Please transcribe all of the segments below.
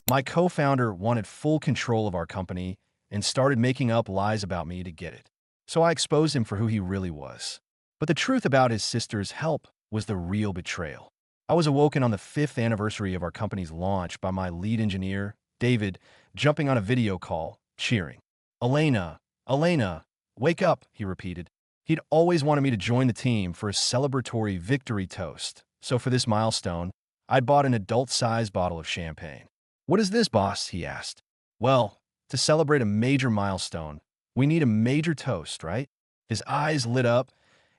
My co-founder wanted full control of our company and started making up lies about me to get it. So I exposed him for who he really was. But the truth about his sister's help was the real betrayal. I was awoken on the 5th anniversary of our company's launch by my lead engineer, David, jumping on a video call, cheering. Elena, Elena, wake up, he repeated. He'd always wanted me to join the team for a celebratory victory toast. So for this milestone, I'd bought an adult-sized bottle of champagne. What is this, boss? He asked. Well, to celebrate a major milestone, we need a major toast, right? His eyes lit up,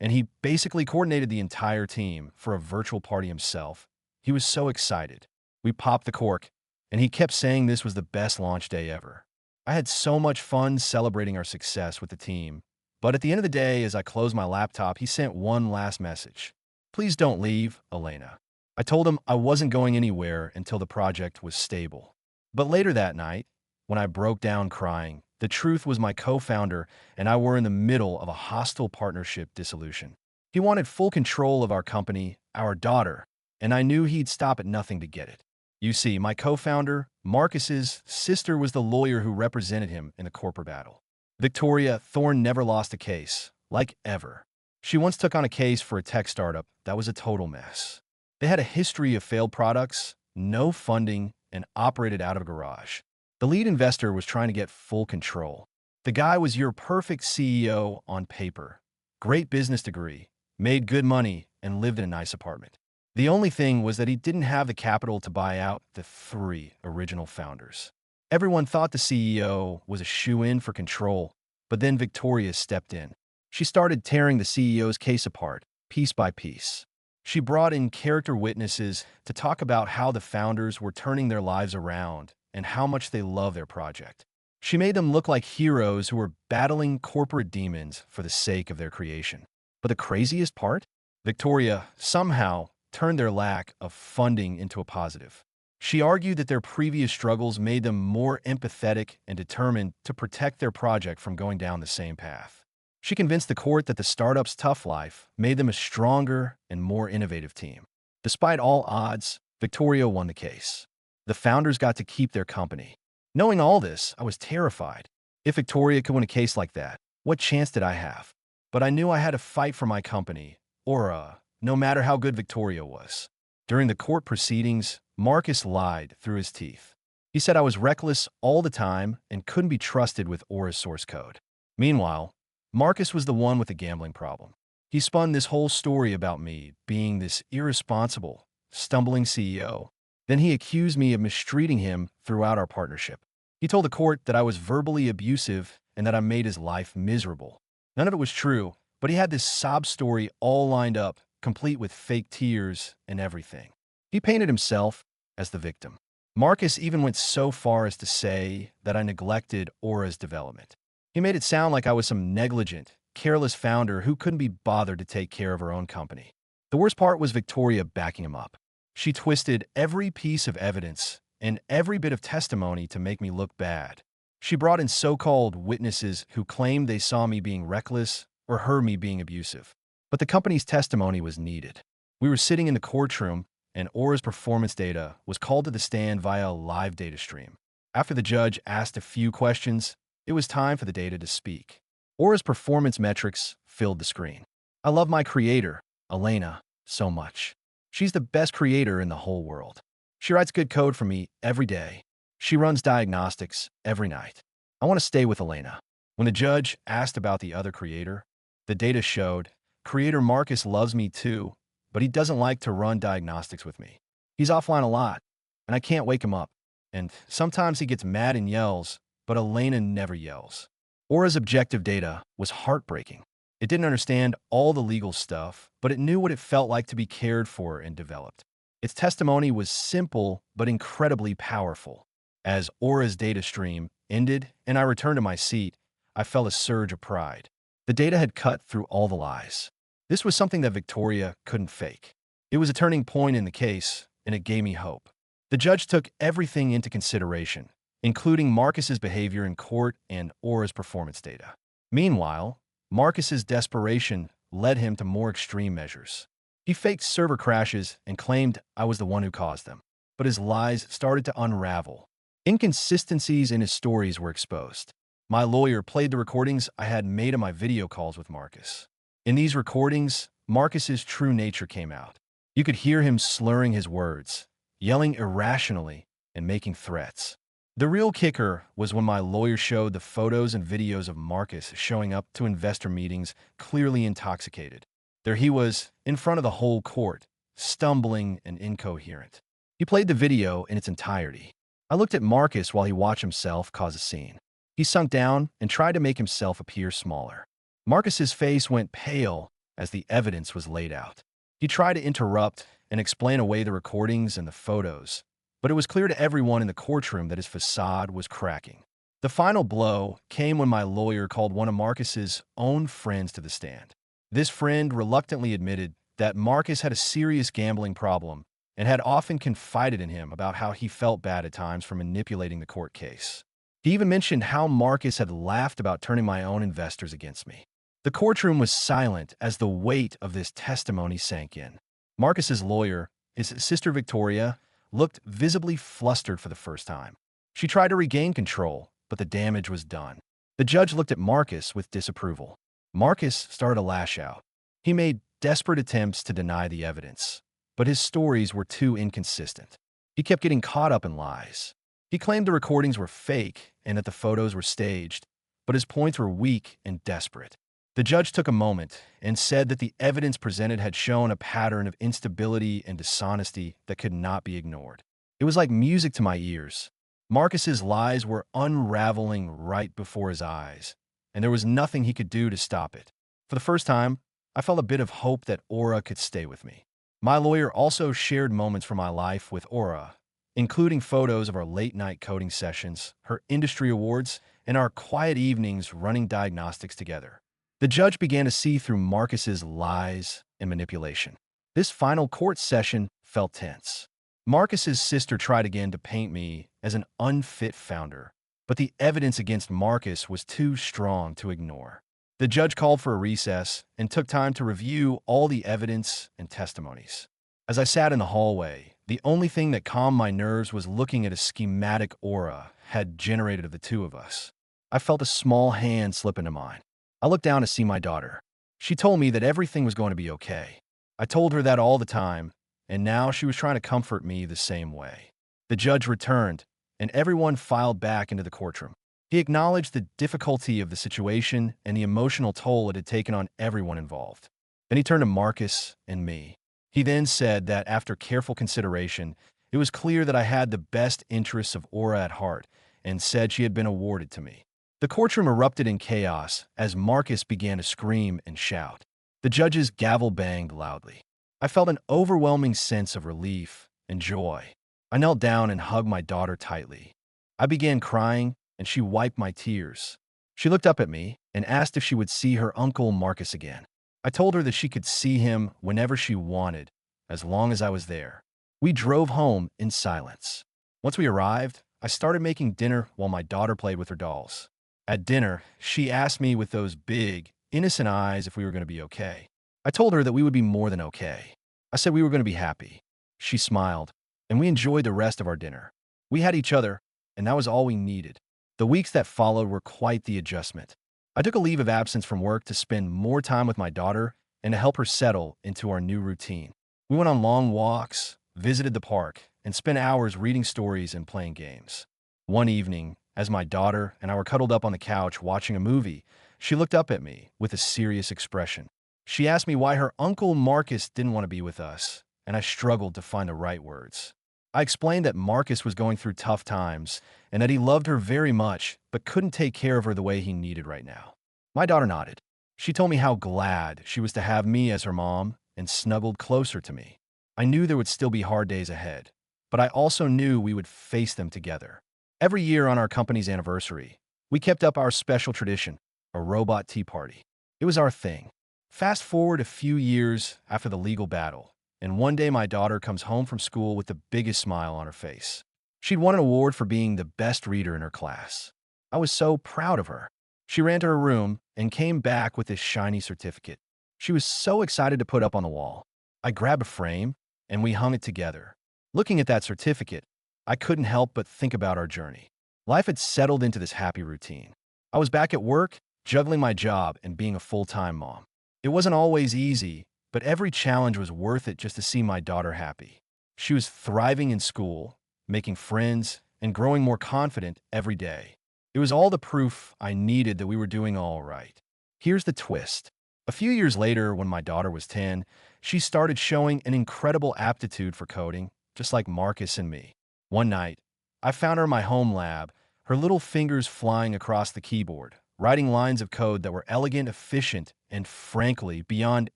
and he basically coordinated the entire team for a virtual party himself. He was so excited. We popped the cork, and he kept saying this was the best launch day ever. I had so much fun celebrating our success with the team, but at the end of the day, as I closed my laptop, he sent one last message. Please don't leave, Elena. I told him I wasn't going anywhere until the project was stable. But later that night, when I broke down crying, the truth was my co-founder and I were in the middle of a hostile partnership dissolution. He wanted full control of our company, our daughter, and I knew he'd stop at nothing to get it. You see, my co-founder, Marcus's sister, was the lawyer who represented him in the corporate battle. Victoria Thorne never lost a case, like ever. She once took on a case for a tech startup that was a total mess. They had a history of failed products, no funding, and operated out of a garage. The lead investor was trying to get full control. The guy was your perfect CEO on paper. Great business degree, made good money, and lived in a nice apartment. The only thing was that he didn't have the capital to buy out the 3 original founders. Everyone thought the CEO was a shoo-in for control, but then Victoria stepped in. She started tearing the CEO's case apart, piece by piece. She brought in character witnesses to talk about how the founders were turning their lives around and how much they love their project. She made them look like heroes who were battling corporate demons for the sake of their creation. But the craziest part? Victoria somehow turned their lack of funding into a positive. She argued that their previous struggles made them more empathetic and determined to protect their project from going down the same path. She convinced the court that the startup's tough life made them a stronger and more innovative team. Despite all odds, Victoria won the case. The founders got to keep their company. Knowing all this, I was terrified. If Victoria could win a case like that, what chance did I have? But I knew I had to fight for my company, no matter how good Victoria was. During the court proceedings, Marcus lied through his teeth. He said I was reckless all the time and couldn't be trusted with Aura's source code. Meanwhile, Marcus was the one with the gambling problem. He spun this whole story about me being this irresponsible, stumbling CEO. Then he accused me of mistreating him throughout our partnership. He told the court that I was verbally abusive and that I made his life miserable. None of it was true, but he had this sob story all lined up, complete with fake tears and everything. He painted himself as the victim. Marcus even went so far as to say that I neglected Aura's development. He made it sound like I was some negligent, careless founder who couldn't be bothered to take care of her own company. The worst part was Victoria backing him up. She twisted every piece of evidence and every bit of testimony to make me look bad. She brought in so-called witnesses who claimed they saw me being reckless or heard me being abusive. But the company's testimony was needed. We were sitting in the courtroom, and Aura's performance data was called to the stand via a live data stream. After the judge asked a few questions, it was time for the data to speak. Aura's performance metrics filled the screen. I love my creator, Elena, so much. She's the best creator in the whole world. She writes good code for me every day. She runs diagnostics every night. I want to stay with Elena. When the judge asked about the other creator, the data showed creator Marcus loves me too, but he doesn't like to run diagnostics with me. He's offline a lot, and I can't wake him up. And sometimes he gets mad and yells, but Elena never yells. Aura's objective data was heartbreaking. It didn't understand all the legal stuff, but it knew what it felt like to be cared for and developed. Its testimony was simple but incredibly powerful. As Aura's data stream ended and I returned to my seat, I felt a surge of pride. The data had cut through all the lies. This was something that Victoria couldn't fake. It was a turning point in the case, and it gave me hope. The judge took everything into consideration, including Marcus's behavior in court and Aura's performance data. Meanwhile, Marcus's desperation led him to more extreme measures. He faked server crashes and claimed I was the one who caused them. But his lies started to unravel Inconsistencies in his stories were exposed. My lawyer played the recordings I had made of my video calls with Marcus. In these recordings, Marcus's true nature came out. You could hear him slurring his words, yelling irrationally, and making threats. The real kicker was when my lawyer showed the photos and videos of Marcus showing up to investor meetings clearly intoxicated. There he was, in front of the whole court, stumbling and incoherent. He played the video in its entirety. I looked at Marcus while he watched himself cause a scene. He sunk down and tried to make himself appear smaller. Marcus's face went pale as the evidence was laid out. He tried to interrupt and explain away the recordings and the photos, but it was clear to everyone in the courtroom that his facade was cracking. The final blow came when my lawyer called one of Marcus's own friends to the stand. This friend reluctantly admitted that Marcus had a serious gambling problem and had often confided in him about how he felt bad at times for manipulating the court case. He even mentioned how Marcus had laughed about turning my own investors against me. The courtroom was silent as the weight of this testimony sank in. Marcus's lawyer, his sister Victoria, looked visibly flustered for the first time. She tried to regain control, but the damage was done. The judge looked at Marcus with disapproval. Marcus started to lash out. He made desperate attempts to deny the evidence, but his stories were too inconsistent. He kept getting caught up in lies. He claimed the recordings were fake and that the photos were staged, but his points were weak and desperate. The judge took a moment and said that the evidence presented had shown a pattern of instability and dishonesty that could not be ignored. It was like music to my ears. Marcus's lies were unraveling right before his eyes, and there was nothing he could do to stop it. For the first time, I felt a bit of hope that Aura could stay with me. My lawyer also shared moments from my life with Aura, including photos of our late-night coding sessions, her industry awards, and our quiet evenings running diagnostics together. The judge began to see through Marcus's lies and manipulation. This final court session felt tense. Marcus's sister tried again to paint me as an unfit founder, but the evidence against Marcus was too strong to ignore. The judge called for a recess and took time to review all the evidence and testimonies. As I sat in the hallway, the only thing that calmed my nerves was looking at a schematic Aura had generated of the two of us. I felt a small hand slip into mine. I looked down to see my daughter. She told me that everything was going to be okay. I told her that all the time, and now she was trying to comfort me the same way. The judge returned, and everyone filed back into the courtroom. He acknowledged the difficulty of the situation and the emotional toll it had taken on everyone involved. Then he turned to Marcus and me. He then said that after careful consideration, it was clear that I had the best interests of Aura at heart, and said she had been awarded to me. The courtroom erupted in chaos as Marcus began to scream and shout. The judge's gavel banged loudly. I felt an overwhelming sense of relief and joy. I knelt down and hugged my daughter tightly. I began crying, and she wiped my tears. She looked up at me and asked if she would see her uncle Marcus again. I told her that she could see him whenever she wanted, as long as I was there. We drove home in silence. Once we arrived, I started making dinner while my daughter played with her dolls. At dinner, she asked me with those big, innocent eyes if we were going to be okay. I told her that we would be more than okay. I said we were going to be happy. She smiled, and we enjoyed the rest of our dinner. We had each other, and that was all we needed. The weeks that followed were quite the adjustment. I took a leave of absence from work to spend more time with my daughter and to help her settle into our new routine. We went on long walks, visited the park, and spent hours reading stories and playing games. One evening, as my daughter and I were cuddled up on the couch watching a movie, she looked up at me with a serious expression. She asked me why her uncle Marcus didn't want to be with us, and I struggled to find the right words. I explained that Marcus was going through tough times and that he loved her very much but couldn't take care of her the way he needed right now. My daughter nodded. She told me how glad she was to have me as her mom and snuggled closer to me. I knew there would still be hard days ahead, but I also knew we would face them together. Every year on our company's anniversary, we kept up our special tradition, a robot tea party. It was our thing. Fast forward a few years after the legal battle, and one day my daughter comes home from school with the biggest smile on her face. She'd won an award for being the best reader in her class. I was so proud of her. She ran to her room and came back with this shiny certificate. She was so excited to put up on the wall. I grabbed a frame, and we hung it together. Looking at that certificate, I couldn't help but think about our journey. Life had settled into this happy routine. I was back at work, juggling my job and being a full-time mom. It wasn't always easy, but every challenge was worth it just to see my daughter happy. She was thriving in school, making friends, and growing more confident every day. It was all the proof I needed that we were doing all right. Here's the twist. A few years later, when my daughter was 10, she started showing an incredible aptitude for coding, just like Marcus and me. One night, I found her in my home lab, her little fingers flying across the keyboard, writing lines of code that were elegant, efficient, and frankly, beyond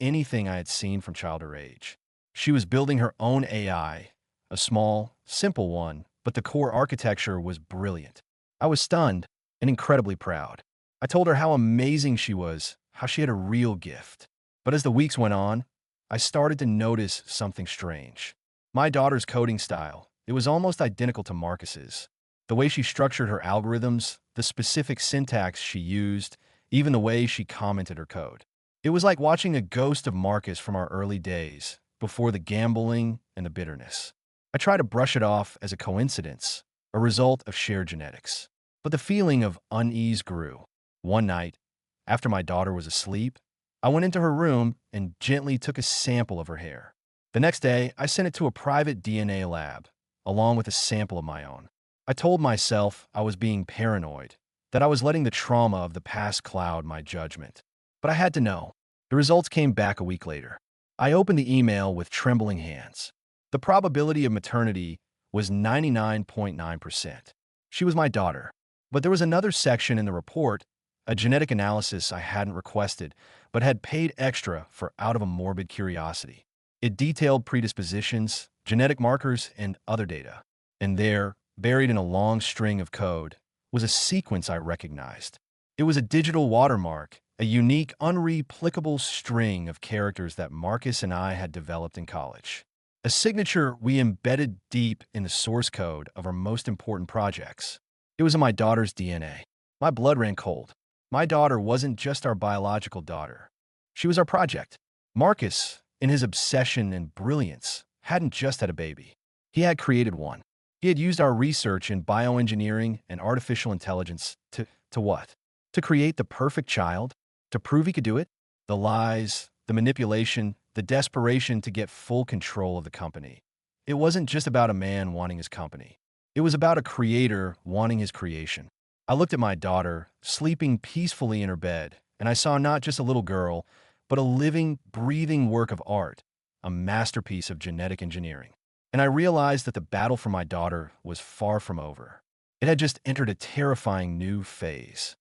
anything I had seen from child her age. She was building her own AI, a small, simple one, but the core architecture was brilliant. I was stunned and incredibly proud. I told her how amazing she was, how she had a real gift. But as the weeks went on, I started to notice something strange. My daughter's coding style, it was almost identical to Marcus's. The way she structured her algorithms, the specific syntax she used, even the way she commented her code. It was like watching a ghost of Marcus from our early days, before the gambling and the bitterness. I tried to brush it off as a coincidence, a result of shared genetics. But the feeling of unease grew. One night, after my daughter was asleep, I went into her room and gently took a sample of her hair. The next day, I sent it to a private DNA lab, along with a sample of my own. I told myself I was being paranoid, that I was letting the trauma of the past cloud my judgment. But I had to know. The results came back a week later. I opened the email with trembling hands. The probability of maternity was 99.9%. She was my daughter. But there was another section in the report, a genetic analysis I hadn't requested, but had paid extra for out of a morbid curiosity. It detailed predispositions, genetic markers, and other data. And there, buried in a long string of code, was a sequence I recognized. It was a digital watermark, a unique, unreplicable string of characters that Marcus and I had developed in college. A signature we embedded deep in the source code of our most important projects. It was in my daughter's DNA. My blood ran cold. My daughter wasn't just our biological daughter. She was our project. Marcus, in his obsession and brilliance, hadn't just had a baby. He had created one. He had used our research in bioengineering and artificial intelligence to what? To create the perfect child? To prove he could do it? The lies, the manipulation, the desperation to get full control of the company. It wasn't just about a man wanting his company. It was about a creator wanting his creation. I looked at my daughter, sleeping peacefully in her bed, and I saw not just a little girl, but a living, breathing work of art, a masterpiece of genetic engineering. And I realized that the battle for my daughter was far from over. It had just entered a terrifying new phase.